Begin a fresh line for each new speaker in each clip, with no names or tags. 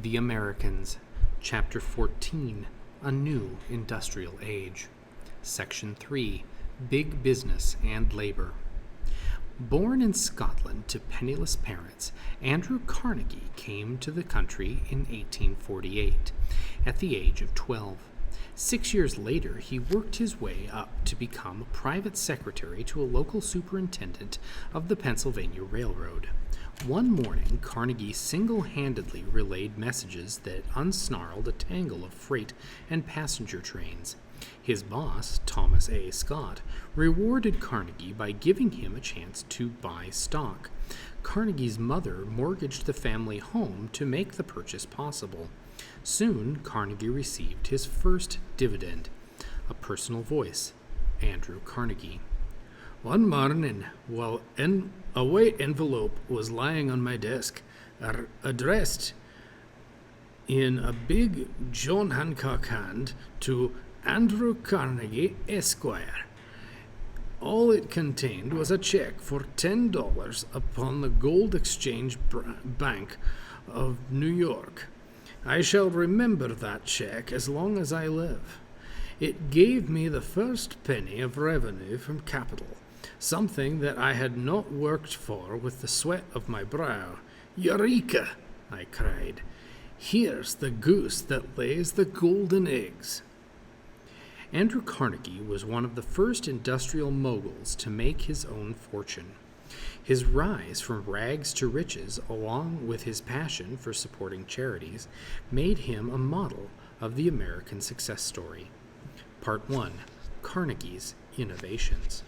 The Americans, Chapter 14, A New Industrial Age. Section 3, Big Business and Labor. Born in Scotland to penniless parents, Andrew Carnegie came to the country in 1848, at the age of 12. 6 years later, he worked his way up to become a private secretary to a local superintendent of the Pennsylvania Railroad. One morning, Carnegie single-handedly relayed messages that unsnarled a tangle of freight and passenger trains. His boss, Thomas A. Scott, rewarded Carnegie by giving him a chance to buy stock. Carnegie's mother mortgaged the family home to make the purchase possible. Soon, Carnegie received his first dividend. A personal voice, Andrew Carnegie.
One morning, while a white envelope was lying on my desk, addressed in a big John Hancock hand to Andrew Carnegie, Esquire. All it contained was a check for $10 upon the Gold Exchange Bank of New York. I shall remember that check as long as I live. It gave me the first penny of revenue from capital, something that I had not worked for with the sweat of my brow. Eureka! I cried. Here's the goose that lays the golden eggs.
Andrew Carnegie was one of the first industrial moguls to make his own fortune. His rise from rags to riches, along with his passion for supporting charities, made him a model of the American success story. Part 1. Carnegie's Innovations.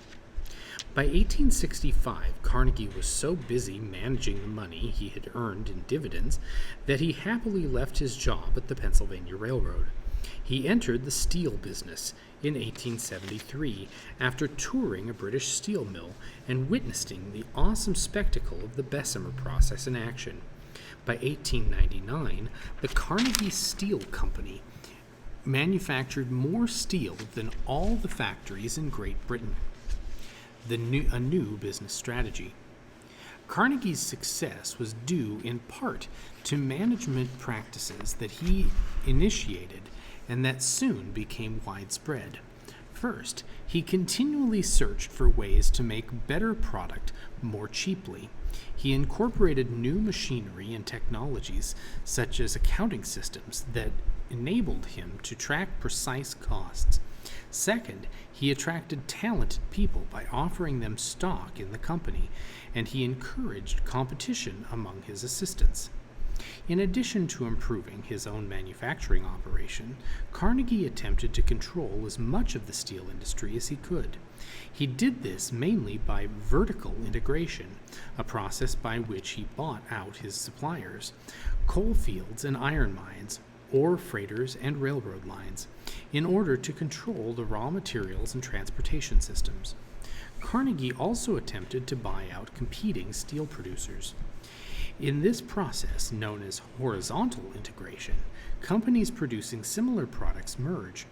By 1865, Carnegie was so busy managing the money he had earned in dividends that he happily left his job at the Pennsylvania Railroad. He entered the steel business in 1873 after touring a British steel mill and witnessing the awesome spectacle of the Bessemer process in action. By 1899, the Carnegie Steel Company manufactured more steel than all the factories in Great Britain. A new business strategy. Carnegie's success was due in part to management practices that he initiated and that soon became widespread. First, he continually searched for ways to make better product more cheaply. He incorporated new machinery and technologies, such as accounting systems, that enabled him to track precise costs. Second, he attracted talented people by offering them stock in the company, and he encouraged competition among his assistants. In addition to improving his own manufacturing operation, Carnegie attempted to control as much of the steel industry as he could. He did this mainly by vertical integration, a process by which he bought out his suppliers, coal fields and iron mines, ore freighters and railroad lines, in order to control the raw materials and transportation systems. Carnegie also attempted to buy out competing steel producers. In this process, known as horizontal integration, companies producing similar products merge.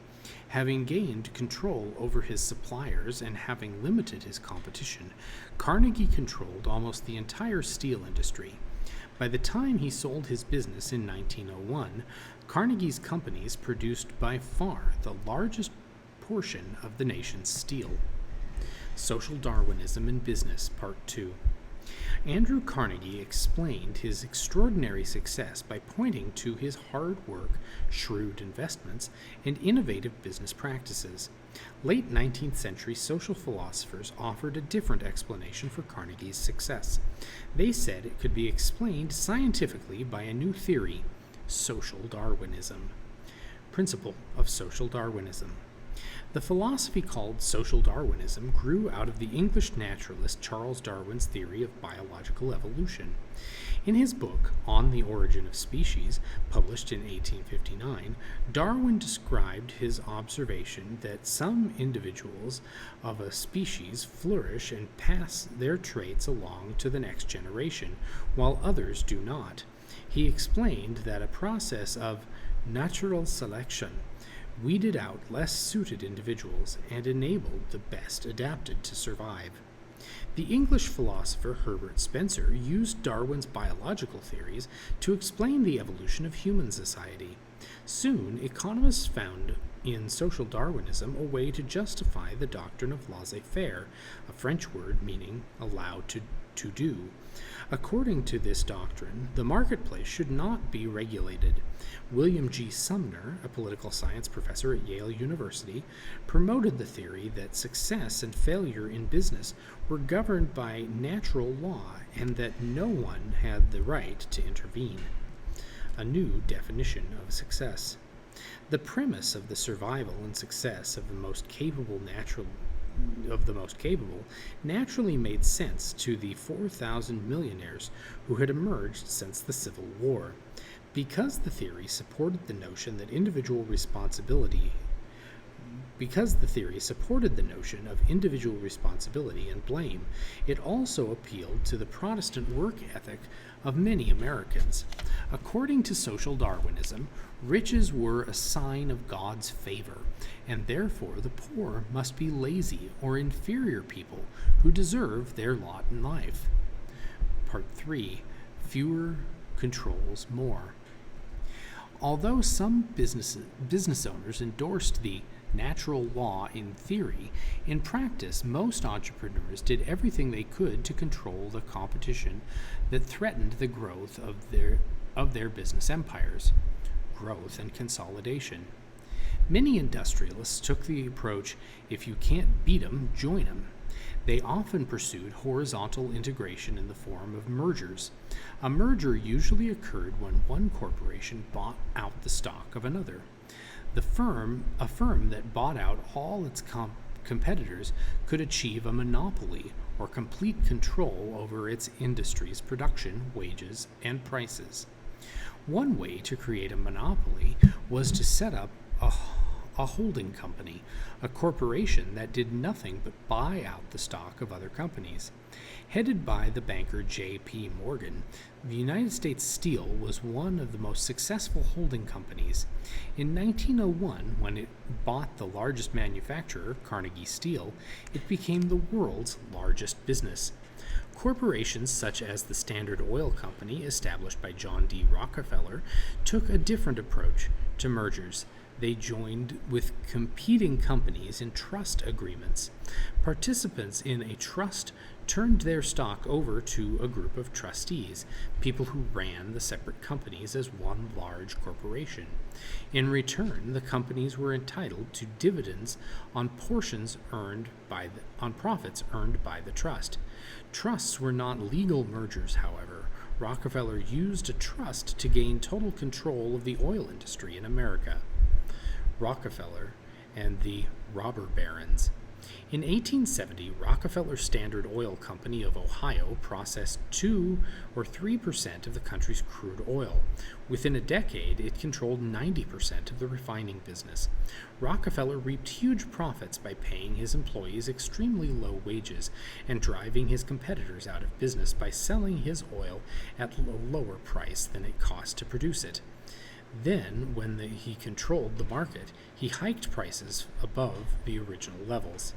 Having gained control over his suppliers and having limited his competition, Carnegie controlled almost the entire steel industry. By the time he sold his business in 1901, Carnegie's companies produced by far the largest portion of the nation's steel. Social Darwinism in Business, Part 2. Andrew Carnegie explained his extraordinary success by pointing to his hard work, shrewd investments, and innovative business practices. Late 19th century social philosophers offered a different explanation for Carnegie's success. They said it could be explained scientifically by a new theory, social Darwinism. Principle of social Darwinism. The philosophy called social Darwinism grew out of the English naturalist Charles Darwin's theory of biological evolution. In his book, On the Origin of Species, published in 1859, Darwin described his observation that some individuals of a species flourish and pass their traits along to the next generation, while others do not. He explained that a process of natural selection weeded out less suited individuals and enabled the best adapted to survive. The English philosopher Herbert Spencer used Darwin's biological theories to explain the evolution of human society. Soon, economists found in social Darwinism a way to justify the doctrine of laissez-faire, a French word meaning allowed to do. According to this doctrine, the marketplace should not be regulated. William G. Sumner, a political science professor at Yale University, promoted the theory that success and failure in business were governed by natural law and that no one had the right to intervene. A new definition of success. The premise of the survival and success of the most capable naturally made sense to the 4,000 millionaires who had emerged since the Civil War. Because the theory supported the notion of individual responsibility and blame, it also appealed to the Protestant work ethic of many Americans. According to social Darwinism, riches were a sign of God's favor, and therefore the poor must be lazy or inferior people who deserve their lot in life. Part 3. Fewer controls more. Although some business owners endorsed the natural law in theory, in practice most entrepreneurs did everything they could to control the competition that threatened the growth of their business empires. Growth and consolidation. Many industrialists took the approach, if you can't beat 'em, join 'em. They often pursued horizontal integration in the form of mergers. A merger usually occurred when one corporation bought out the stock of another. A firm that bought out all its competitors could achieve a monopoly or complete control over its industry's production, wages, and prices. One way to create a monopoly was to set up a holding company, a corporation that did nothing but buy out the stock of other companies. Headed by the banker J.P. Morgan, the United States Steel was one of the most successful holding companies. In 1901, when it bought the largest manufacturer, Carnegie Steel, it became the world's largest business. Corporations such as the Standard Oil Company, established by John D. Rockefeller, took a different approach to mergers. They joined with competing companies in trust agreements. Participants in a trust turned their stock over to a group of trustees, people who ran the separate companies as one large corporation. In return, the companies were entitled to dividends on profits earned by the trust. Trusts were not legal mergers, however. Rockefeller used a trust to gain total control of the oil industry in America. Rockefeller and the robber barons. In 1870, Rockefeller Standard Oil Company of Ohio processed 2 or 3% of the country's crude oil. Within a decade, it controlled 90% of the refining business. Rockefeller reaped huge profits by paying his employees extremely low wages and driving his competitors out of business by selling his oil at a lower price than it cost to produce it. Then, when he controlled the market, he hiked prices above the original levels.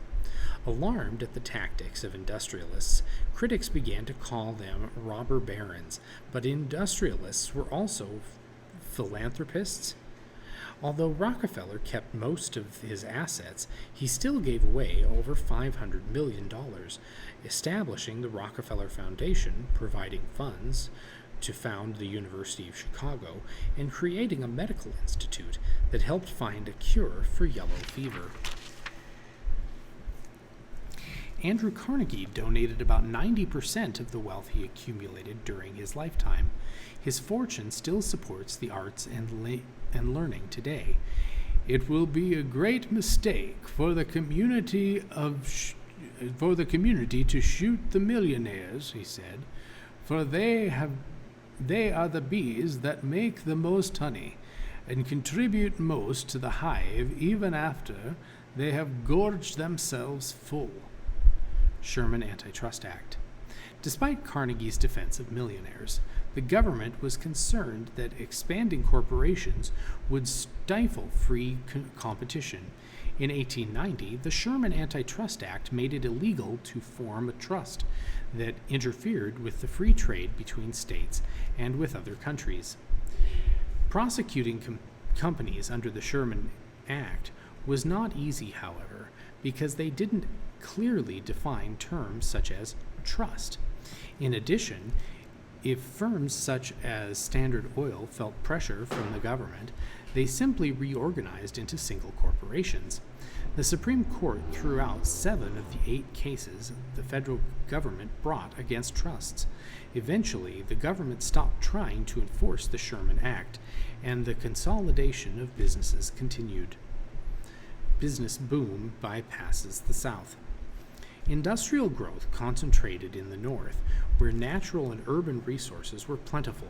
Alarmed at the tactics of industrialists, critics began to call them robber barons, but industrialists were also philanthropists. Although Rockefeller kept most of his assets, he still gave away over $500 million, establishing the Rockefeller Foundation, providing funds to found the University of Chicago, and creating a medical institute that helped find a cure for yellow fever. Andrew Carnegie donated about 90% of the wealth he accumulated during his lifetime. His fortune still supports the arts and learning today. "It will be a great mistake for the community to shoot the millionaires," he said, "for they are the bees that make the most honey and contribute most to the hive even after they have gorged themselves full." Sherman Antitrust Act. Despite Carnegie's defense of millionaires, The government was concerned that expanding corporations would stifle free competition. In 1890, the Sherman Antitrust Act made it illegal to form a trust that interfered with the free trade between states and with other countries. Prosecuting companies under the Sherman Act was not easy, however, because they didn't clearly define terms such as trust. In addition, if firms such as Standard Oil felt pressure from the government, they simply reorganized into single corporations. The Supreme Court threw out 7 of the 8 cases the federal government brought against trusts. Eventually, the government stopped trying to enforce the Sherman Act, and the consolidation of businesses continued. Business boom bypasses the South. Industrial growth concentrated in the North, where natural and urban resources were plentiful.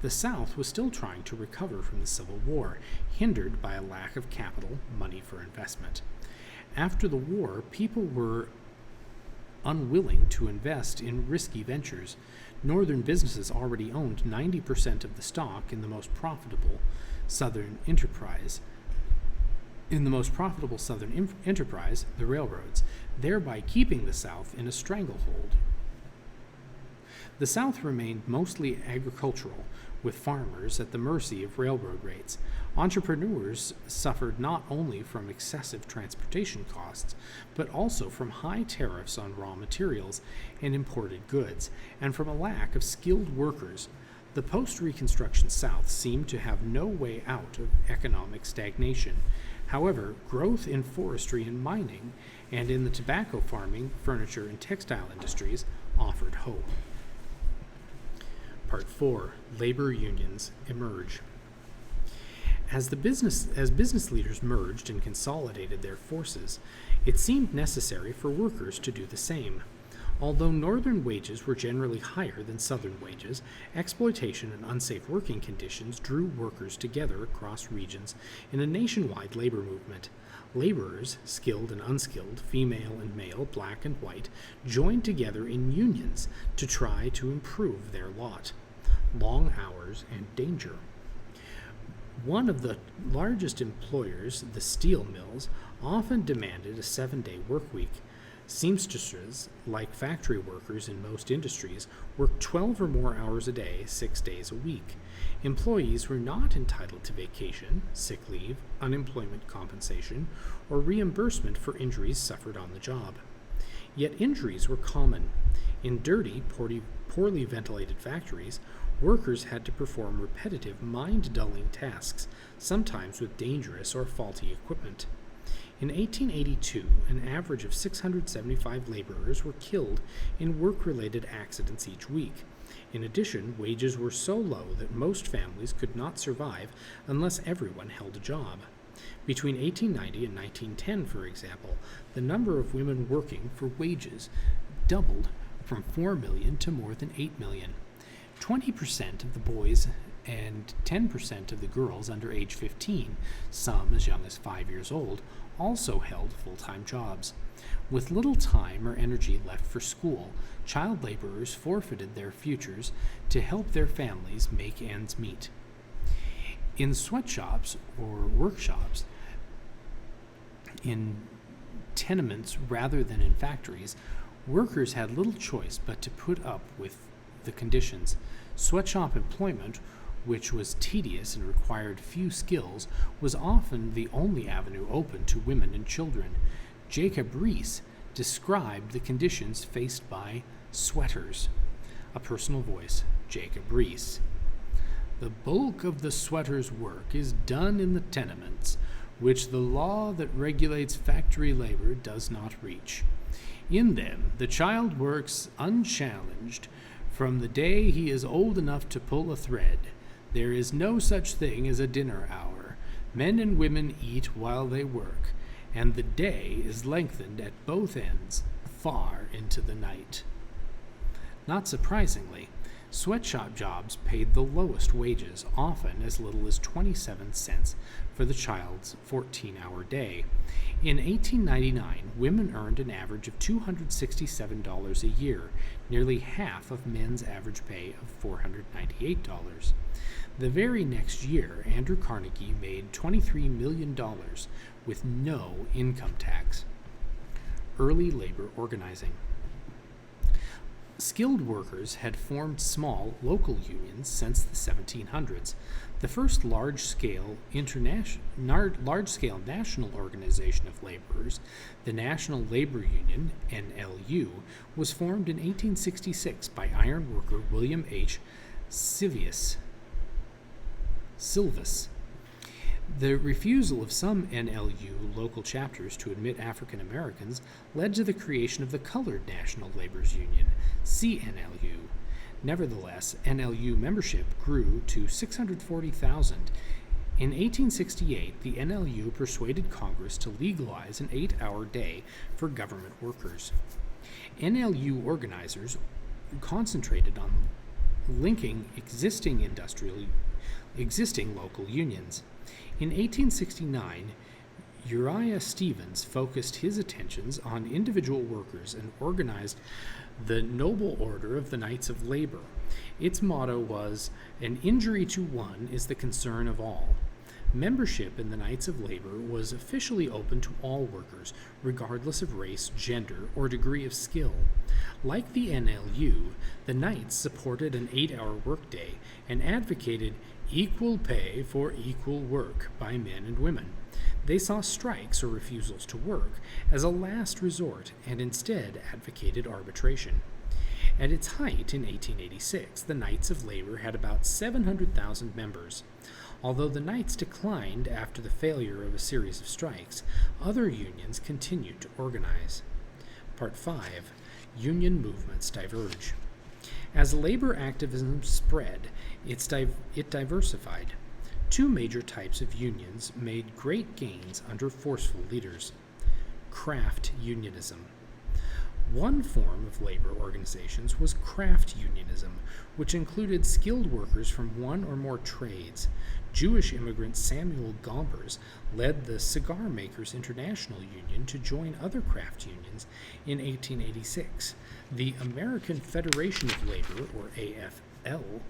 The South was still trying to recover from the Civil War, hindered by a lack of capital, money for investment. After the war, people were unwilling to invest in risky ventures. Northern businesses already owned 90% of the stock in the most profitable Southern enterprise, the railroads, thereby keeping the South in a stranglehold. The South remained mostly agricultural, with farmers at the mercy of railroad rates. Entrepreneurs suffered not only from excessive transportation costs, but also from high tariffs on raw materials and imported goods, and from a lack of skilled workers. The post-Reconstruction South seemed to have no way out of economic stagnation. However, growth in forestry and mining, and in the tobacco farming, furniture, and textile industries offered hope. Part 4. Labor unions emerge. As business leaders merged and consolidated their forces, it seemed necessary for workers to do the same. Although northern wages were generally higher than southern wages, exploitation and unsafe working conditions drew workers together across regions in a nationwide labor movement. Laborers, skilled and unskilled, female and male, black and white, joined together in unions to try to improve their lot. Long hours and danger. One of the largest employers, the steel mills, often demanded a 7-day work week. Seamstresses, like factory workers in most industries, worked 12 or more hours a day, 6 days a week. Employees were not entitled to vacation, sick leave, unemployment compensation, or reimbursement for injuries suffered on the job. Yet injuries were common. In dirty, poorly ventilated factories, workers had to perform repetitive, mind-dulling tasks, sometimes with dangerous or faulty equipment. In 1882, an average of 675 laborers were killed in work-related accidents each week. In addition, wages were so low that most families could not survive unless everyone held a job. Between 1890 and 1910, for example, the number of women working for wages doubled from 4 million to more than 8 million. 20% of the boys and 10% of the girls under age 15, some as young as 5 years old, also held full-time jobs. With little time or energy left for school, child laborers forfeited their futures to help their families make ends meet. In sweatshops or workshops, in tenements rather than in factories, workers had little choice but to put up with the conditions. Sweatshop employment, which was tedious and required few skills, was often the only avenue open to women and children. Jacob Riis described the conditions faced by sweaters. A personal voice, Jacob Riis. The bulk of the sweater's work is done in the tenements, which the law that regulates factory labor does not reach. In them, the child works unchallenged from the day he is old enough to pull a thread. There is no such thing as a dinner hour. Men and women eat while they work, and the day is lengthened at both ends far into the night. Not surprisingly, Sweatshop jobs paid the lowest wages, often as little as 27 cents for the child's 14-hour day. In 1899, women earned an average of $267 a year, nearly half of men's average pay of $498. The very next year, Andrew Carnegie made $23 million with no income tax. Early labor organizing. Skilled workers had formed small local unions since the 1700s. The first large-scale national organization of laborers, the National Labor Union (NLU), was formed in 1866 by iron worker William H. Silvius. The refusal of some NLU local chapters to admit African Americans led to the creation of the Colored National Laborers Union, CNLU. Nevertheless, NLU membership grew to 640,000. In 1868, the NLU persuaded Congress to legalize an 8-hour day for government workers. NLU organizers concentrated on linking existing local unions. In 1869, Uriah Stevens focused his attentions on individual workers and organized the Noble Order of the Knights of Labor. Its motto was, "An injury to one is the concern of all." Membership in the Knights of Labor was officially open to all workers, regardless of race, gender, or degree of skill. Like the NLU, the Knights supported an 8-hour workday and advocated equal pay for equal work by men and women. They saw strikes or refusals to work as a last resort and instead advocated arbitration. At its height in 1886, the Knights of Labor had about 700,000 members. Although the Knights declined after the failure of a series of strikes, other unions continued to organize. Part 5. Union movements diverge. As labor activism spread, it diversified. Two major types of unions made great gains under forceful leaders. Craft unionism. One form of labor organizations was craft unionism, which included skilled workers from one or more trades. Jewish immigrant Samuel Gompers led the Cigar Makers International Union to join other craft unions in 1886. The American Federation of Labor, or AFL,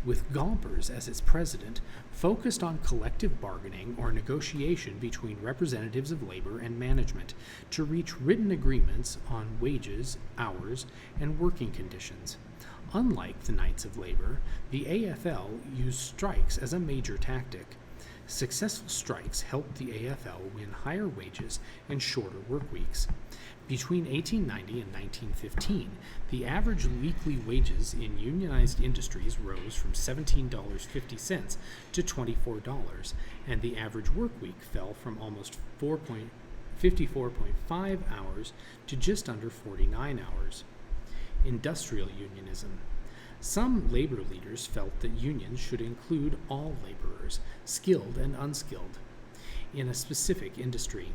with Gompers as its president, focused on collective bargaining or negotiation between representatives of labor and management to reach written agreements on wages, hours, and working conditions. Unlike the Knights of Labor, the AFL used strikes as a major tactic. Successful strikes helped the AFL win higher wages and shorter work weeks. Between 1890 and 1915, the average weekly wages in unionized industries rose from $17.50 to $24, and the average work week fell from almost 54.5 hours to just under 49 hours. Industrial unionism. Some labor leaders felt that unions should include all laborers, skilled and unskilled, in a specific industry.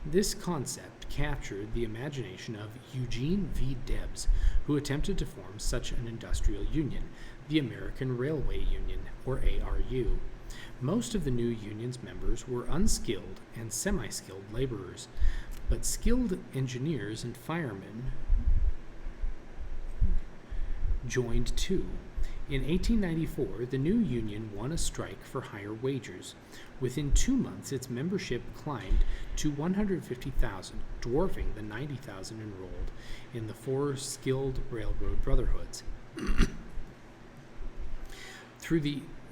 This concept captured the imagination of Eugene V. Debs, who attempted to form such an industrial union, the American Railway Union, or ARU. Most of the new union's members were unskilled and semi-skilled laborers, but skilled engineers and firemen joined too. In 1894, the new union won a strike for higher wages. Within 2 months, its membership climbed to 150,000, dwarfing the 90,000 enrolled in the 4 skilled railroad brotherhoods.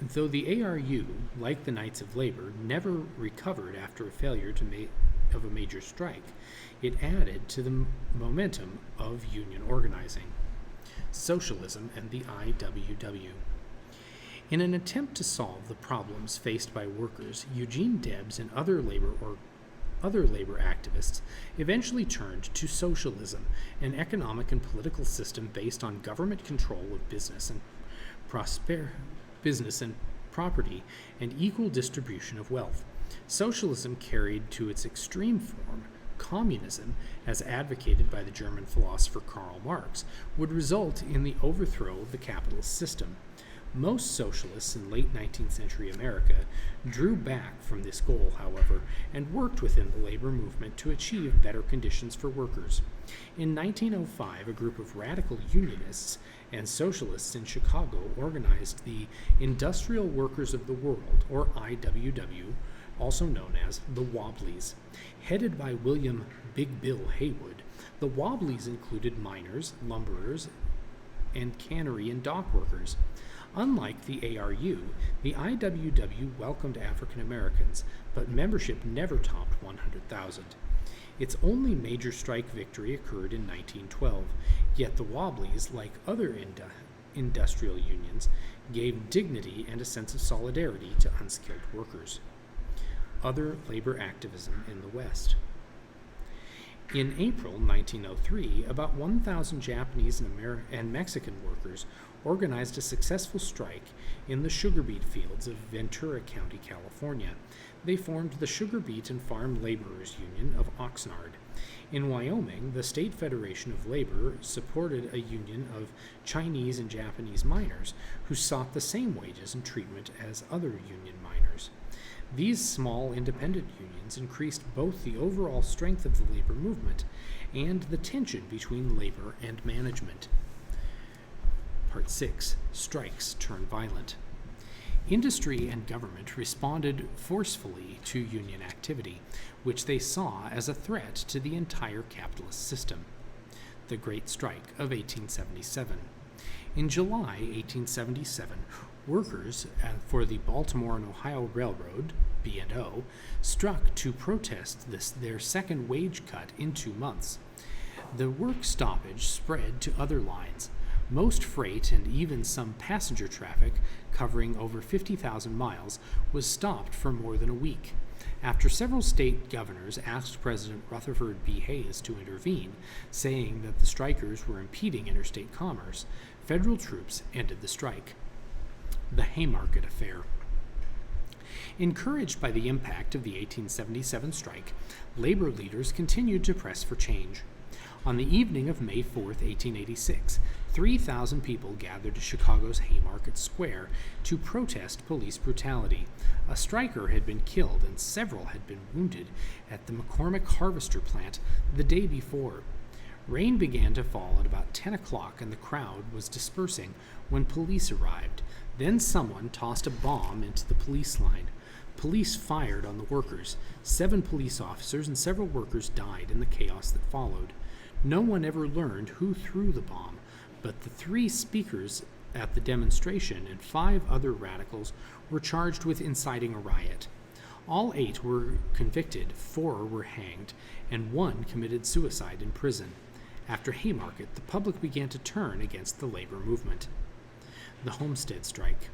Though the ARU, like the Knights of Labor, never recovered after a failure of a major strike, it added to the momentum of union organizing. Socialism and the IWW. In an attempt to solve the problems faced by workers, Eugene Debs and other labor activists eventually turned to socialism, an economic and political system based on government control of business and property and equal distribution of wealth. Socialism carried to its extreme form communism, as advocated by the German philosopher Karl Marx, would result in the overthrow of the capitalist system. Most socialists in late 19th century America drew back from this goal, however, and worked within the labor movement to achieve better conditions for workers. In 1905, a group of radical unionists and socialists in Chicago organized the Industrial Workers of the World, or IWW, also known as the Wobblies. Headed by William Big Bill Haywood, the Wobblies included miners, lumberers, and cannery and dock workers. Unlike the ARU, the IWW welcomed African Americans, but membership never topped 100,000. Its only major strike victory occurred in 1912, yet the Wobblies, like other industrial unions, gave dignity and a sense of solidarity to unskilled workers. Other labor activism in the West. In April 1903, about 1,000 Japanese and Mexican workers organized a successful strike in the sugar beet fields of Ventura County, California. They formed the Sugar Beet and Farm Laborers Union of Oxnard. In Wyoming, the State Federation of Labor supported a union of Chinese and Japanese miners who sought the same wages and treatment as other union miners. These small independent unions increased both the overall strength of the labor movement and the tension between labor and management. Part 6. Strikes turn violent. Industry and government responded forcefully to union activity, which they saw as a threat to the entire capitalist system. The Great Strike of 1877. In July 1877, workers for the Baltimore and Ohio Railroad, B&O, struck to protest their second wage cut in 2 months. The work stoppage spread to other lines. Most freight and even some passenger traffic, covering over 50,000 miles, was stopped for more than a week. After several state governors asked President Rutherford B. Hayes to intervene, saying that the strikers were impeding interstate commerce, federal troops ended the strike. The Haymarket Affair. Encouraged by the impact of the 1877 strike, labor leaders continued to press for change. On the evening of May 4, 1886, 3,000 people gathered to Chicago's Haymarket Square to protest police brutality. A striker had been killed and several had been wounded at the McCormick Harvester plant the day before. Rain began to fall at about 10 o'clock and the crowd was dispersing when police arrived. Then someone tossed a bomb into the police line. Police fired on the workers. 7 police officers and several workers died in the chaos that followed. No one ever learned who threw the bomb, but the 3 speakers at the demonstration and 5 other radicals were charged with inciting a riot. All 8 were convicted, 4 were hanged, and 1 committed suicide in prison. After Haymarket, the public began to turn against the labor movement. The Homestead Strike.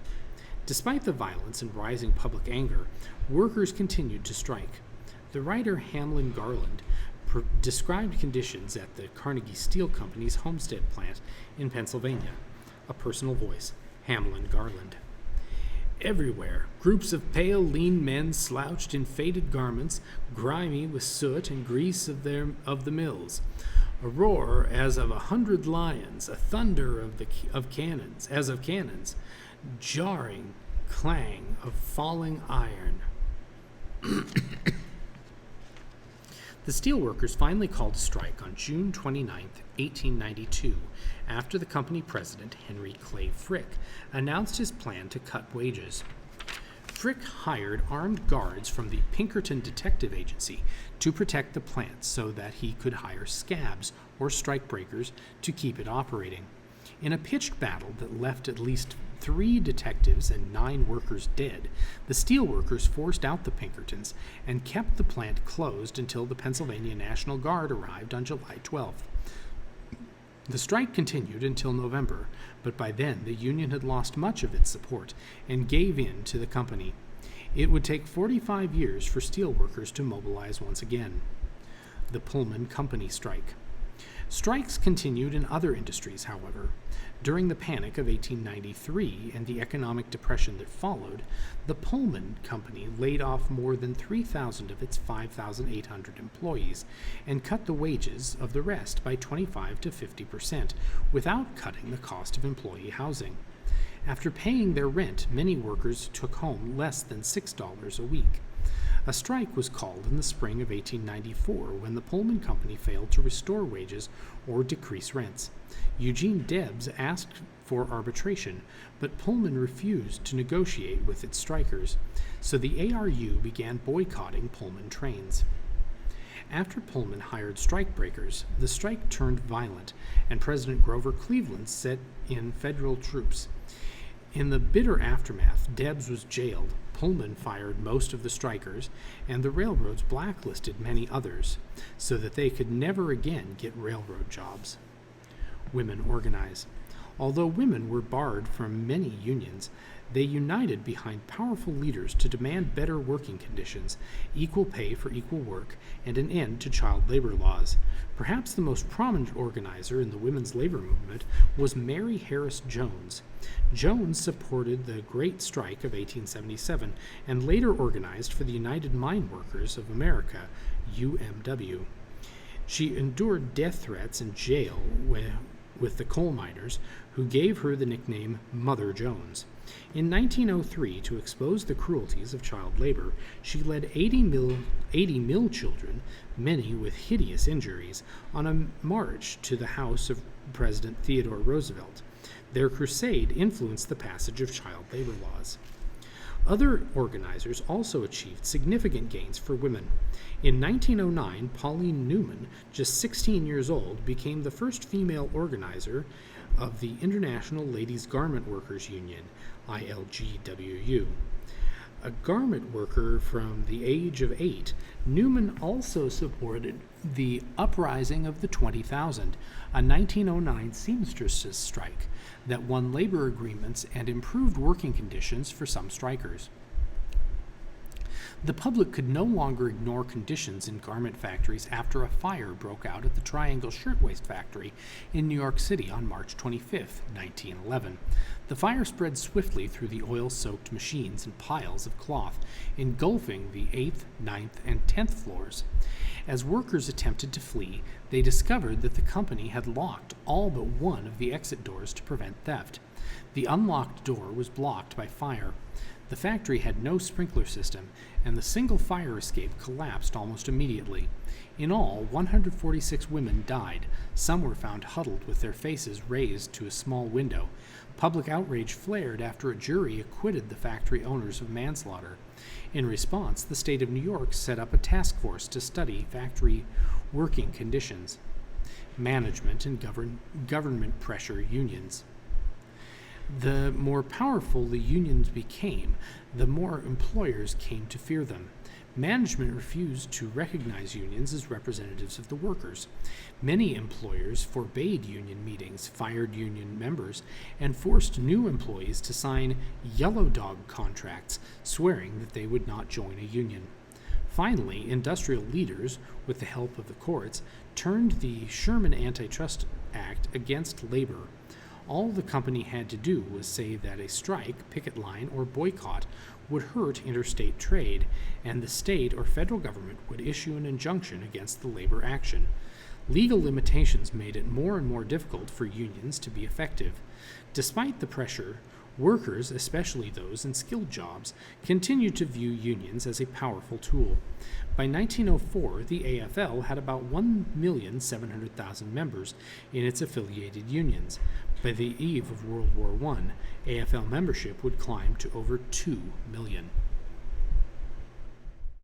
Despite the violence and rising public anger, workers continued to strike. The writer Hamlin Garland described conditions at the Carnegie Steel Company's Homestead plant in Pennsylvania. A personal voice, Hamlin Garland. Everywhere, groups of pale, lean men slouched in faded garments, grimy with soot and grease of the mills. A roar as of 100 lions, a thunder of cannons, as of cannons, jarring clang of falling iron. The steelworkers finally called a strike on June 29, 1892, after the company president, Henry Clay Frick, announced his plan to cut wages. Frick hired armed guards from the Pinkerton Detective Agency to protect the plant so that he could hire scabs or strikebreakers to keep it operating. In a pitched battle that left at least 3 detectives and 9 workers dead, the steelworkers forced out the Pinkertons and kept the plant closed until the Pennsylvania National Guard arrived on July 12th. The strike continued until November, but by then the union had lost much of its support and gave in to the company. It would take 45 years for steelworkers to mobilize once again. The Pullman Company Strike. Strikes continued in other industries, however. During the Panic of 1893 and the economic depression that followed, the Pullman Company laid off more than 3,000 of its 5,800 employees and cut the wages of the rest by 25 to 50% without cutting the cost of employee housing. After paying their rent, many workers took home less than $6 a week. A strike was called in the spring of 1894 when the Pullman Company failed to restore wages or decrease rents. Eugene Debs asked for arbitration, but Pullman refused to negotiate with its strikers, so the ARU began boycotting Pullman trains. After Pullman hired strikebreakers, the strike turned violent, and President Grover Cleveland sent in federal troops. In the bitter aftermath, Debs was jailed, Pullman fired most of the strikers, and the railroads blacklisted many others, so that they could never again get railroad jobs. Women organize. Although women were barred from many unions, they united behind powerful leaders to demand better working conditions, equal pay for equal work, and an end to child labor laws. Perhaps the most prominent organizer in the women's labor movement was Mary Harris Jones. Jones supported the Great Strike of 1877 and later organized for the United Mine Workers of America, UMW. She endured death threats and jail with the coal miners, who gave her the nickname Mother Jones. In 1903, to expose the cruelties of child labor, she led 80 mill children, many with hideous injuries, on a march to the house of President Theodore Roosevelt. Their crusade influenced the passage of child labor laws. Other organizers also achieved significant gains for women. In 1909, Pauline Newman, just 16 years old, became the first female organizer of the International Ladies Garment Workers Union, ILGWU. A garment worker from the age of 8, Newman also supported the Uprising of the 20,000, a 1909 seamstresses strike that won labor agreements and improved working conditions for some strikers. The public could no longer ignore conditions in garment factories after a fire broke out at the Triangle Shirtwaist Factory in New York City on March 25, 1911. The fire spread swiftly through the oil-soaked machines and piles of cloth, engulfing the 8th, 9th, and 10th floors. As workers attempted to flee, they discovered that the company had locked all but one of the exit doors to prevent theft. The unlocked door was blocked by fire. The factory had no sprinkler system, and the single fire escape collapsed almost immediately. In all, 146 women died. Some were found huddled with their faces raised to a small window. Public outrage flared after a jury acquitted the factory owners of manslaughter. In response, the state of New York set up a task force to study factory working conditions. Management and government pressure unions. The more powerful the unions became, the more employers came to fear them. Management refused to recognize unions as representatives of the workers. Many employers forbade union meetings, fired union members, and forced new employees to sign yellow dog contracts, swearing that they would not join a union. Finally, industrial leaders, with the help of the courts, turned the Sherman Antitrust Act against labor. All the company had to do was say that a strike, picket line, or boycott would hurt interstate trade, and the state or federal government would issue an injunction against the labor action. Legal limitations made it more and more difficult for unions to be effective. Despite the pressure, workers, especially those in skilled jobs, continued to view unions as a powerful tool. By 1904, the AFL had about 1,700,000 members in its affiliated unions. By the eve of World War I, AFL membership would climb to over 2 million.